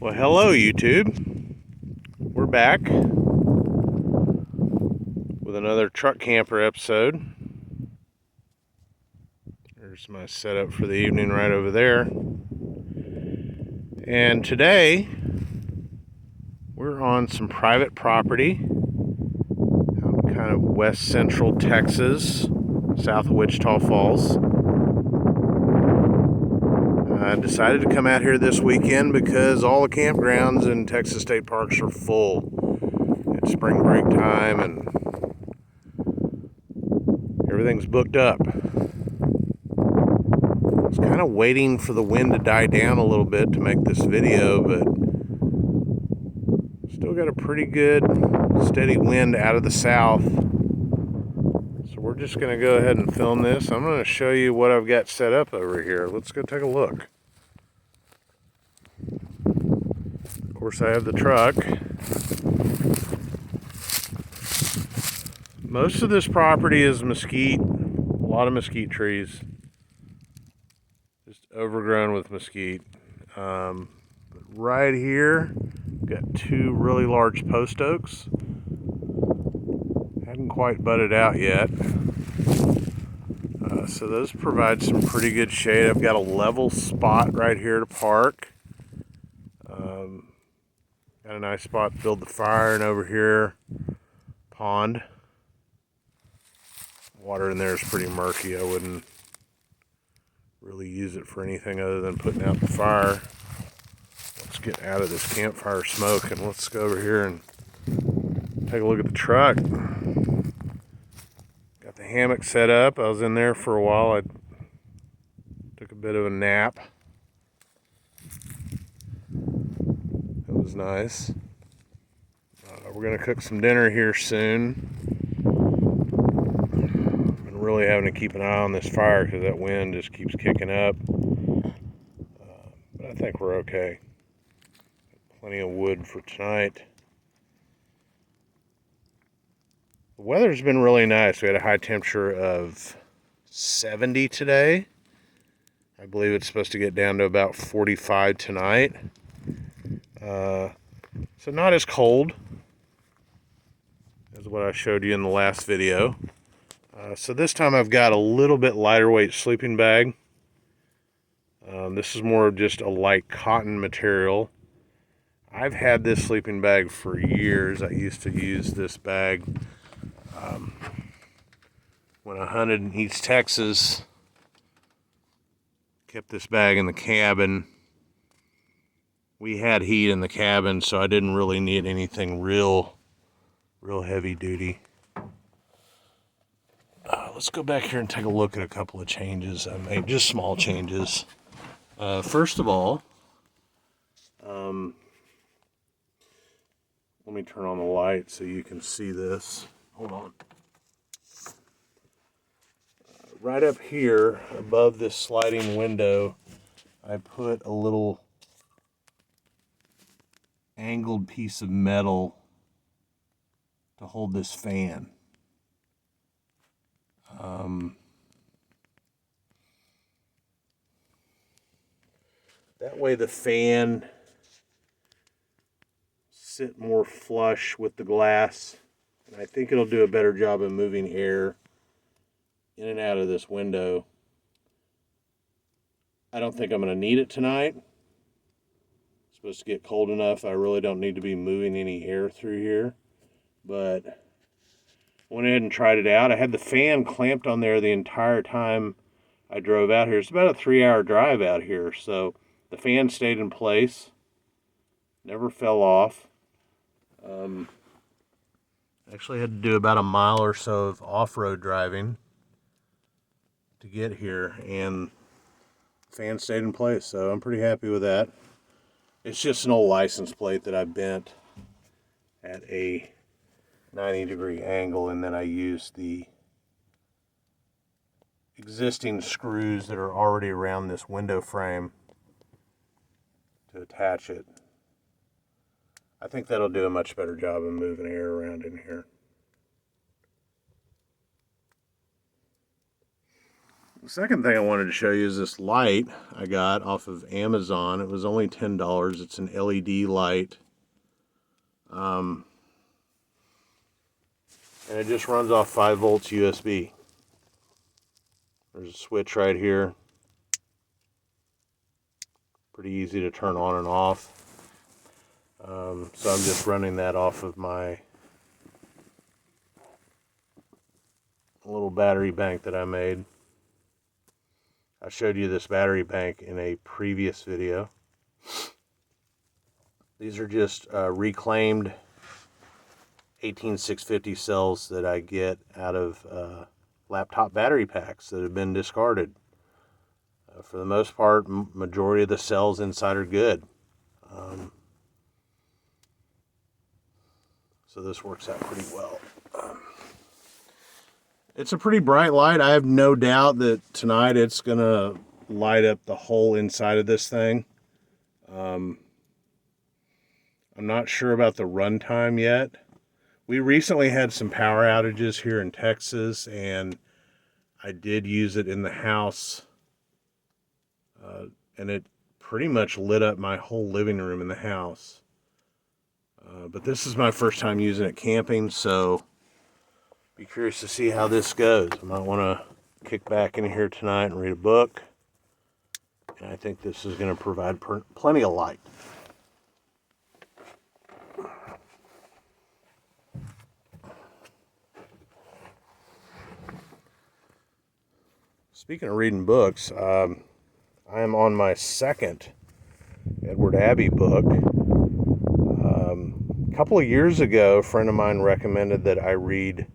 Well, hello YouTube. We're back with another truck camper episode. There's my setup for the evening right over there. And today we're on some private property out in kind of west central Texas, south of Wichita Falls. I decided to come out here this weekend because all the campgrounds in Texas state parks are full. It's spring break time and everything's booked up. I was kind of waiting for the wind to die down a little bit to make this video, but still got a pretty good steady wind out of the south. So we're just going to go ahead and film this. I'm going to show you what I've got set up over here. Let's go take a look. Of course, I have the truck. Most of this property is mesquite, a lot of mesquite trees, just overgrown with mesquite. But right here, got two really large post oaks. Hadn't quite budded out yet. So those provide some pretty good shade. I've got a level spot right here to park. Got a nice spot to build the fire, and over here, pond. Water in there is pretty murky. I wouldn't really use it for anything other than putting out the fire. Let's get out of this campfire smoke and let's go over here and take a look at the truck. Got the hammock set up. I was in there for a while. I took a bit of a nap. It was nice. We're going to cook some dinner here soon. Been really having to keep an eye on this fire because that wind just keeps kicking up. But I think we're okay. Plenty of wood for tonight. The weather's been really nice. We had a high temperature of 70 today. I believe it's supposed to get down to about 45 tonight. So not as cold as what I showed you in the last video. So this time I've got a little bit lighter weight sleeping bag. This is more of just a light cotton material. I've had this sleeping bag for years. I used to use this bag when I hunted in East Texas. Kept this bag in the cabin. We had heat in the cabin, so I didn't really need anything real heavy duty. Let's go back here and take a look at a couple of changes I made, just small changes. First of all, let me turn on the light so you can see this. Hold on. Right up here above this sliding window, I put a little angled piece of metal to hold this fan. That way the fan sit more flush with the glass, and I think it'll do a better job of moving air in and out of this window. I don't think I'm going to need it tonight. It's supposed to get cold enough. I really don't need to be moving any air through here, but went ahead and tried it out. I had the fan clamped on there the entire time I drove out here. It's about a 3-hour drive out here, so the fan stayed in place, never fell off. Actually had to do about a mile or so of off-road driving to get here, and the fan stayed in place, so I'm pretty happy with that. It's just an old license plate that I bent at a 90-degree angle, and then I used the existing screws that are already around this window frame to attach it. I think that'll do a much better job of moving air around in here. The second thing I wanted to show you is this light I got off of Amazon. It was only $10. It's an LED light. And it just runs off 5 volts USB. There's a switch right here. Pretty easy to turn on and off. So I'm just running that off of my little battery bank that I made. I showed you this battery bank in a previous video. These are just reclaimed 18650 cells that I get out of laptop battery packs that have been discarded. For the most part, majority of the cells inside are good. So this works out pretty well. It's a pretty bright light. I have no doubt that tonight it's going to light up the whole inside of this thing. I'm not sure about the runtime yet. We recently had some power outages here in Texas, and I did use it in the house, and it pretty much lit up my whole living room in the house. But this is my first time using it camping, so be curious to see how this goes. I might want to kick back in here tonight and read a book, and I think this is going to provide plenty of light. Speaking of reading books, I am on my second Edward Abbey book. A couple of years ago, a friend of mine recommended that I read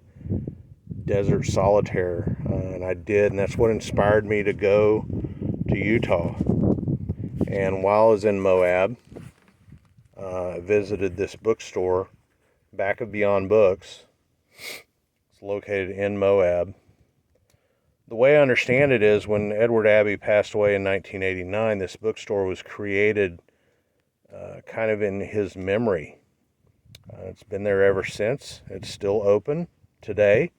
Desert Solitaire, and I did, and that's what inspired me to go to Utah. And while I was in Moab, I visited this bookstore, back of Beyond Books. It's located in Moab. The way I understand it is when Edward Abbey passed away in 1989, this bookstore was created kind of in his memory. It's been there ever since. It's still open today.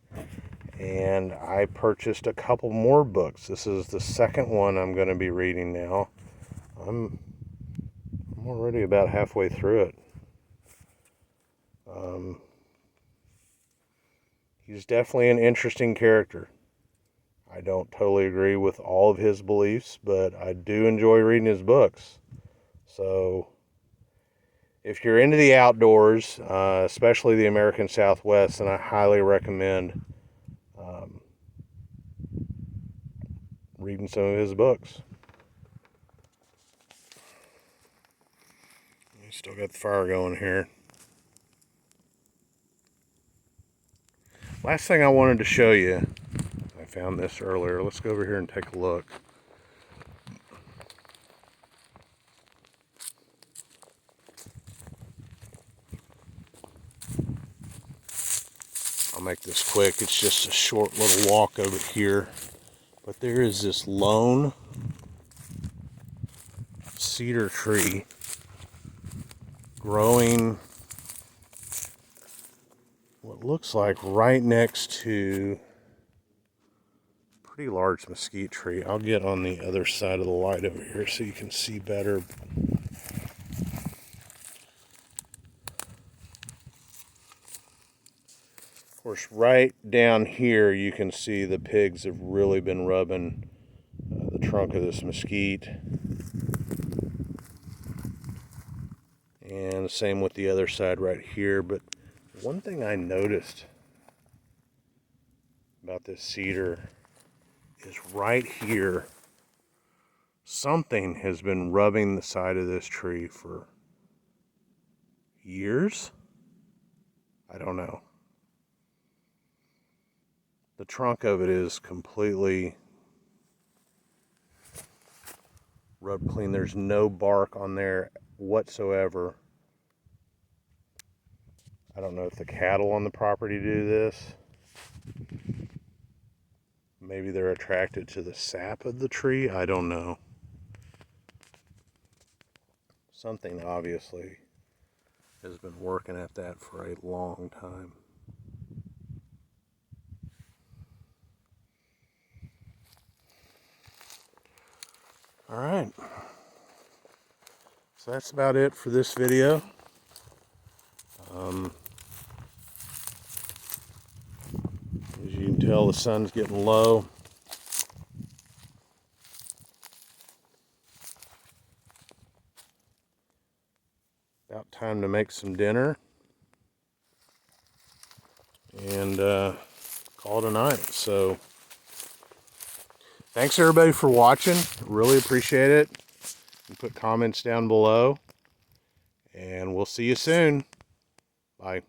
And I purchased a couple more books. This is the second one I'm going to be reading now. I'm already about halfway through it. He's definitely an interesting character. I don't totally agree with all of his beliefs, but I do enjoy reading his books. So if you're into the outdoors, especially the American Southwest, then I highly recommend reading some of his books. Still got the fire going here. Last thing I wanted to show you, I found this earlier. Let's go over here and take a look. I'll make this quick. It's just a short little walk over here. But there is this lone cedar tree growing what looks like right next to a pretty large mesquite tree. I'll get on the other side of the light over here so you can see better. Of course, right down here you can see the pigs have really been rubbing the trunk of this mesquite. And the same with the other side right here. But one thing I noticed about this cedar is right here, something has been rubbing the side of this tree for years. I don't know. The trunk of it is completely rubbed clean. There's no bark on there whatsoever. I don't know if the cattle on the property do this. Maybe they're attracted to the sap of the tree. I don't know. Something obviously has been working at that for a long time. All right. So that's about it for this video. As you can tell, the sun's getting low. About time to make some dinner and call it a night. So thanks everybody for watching. Really appreciate it. And put comments down below. And we'll see you soon. Bye.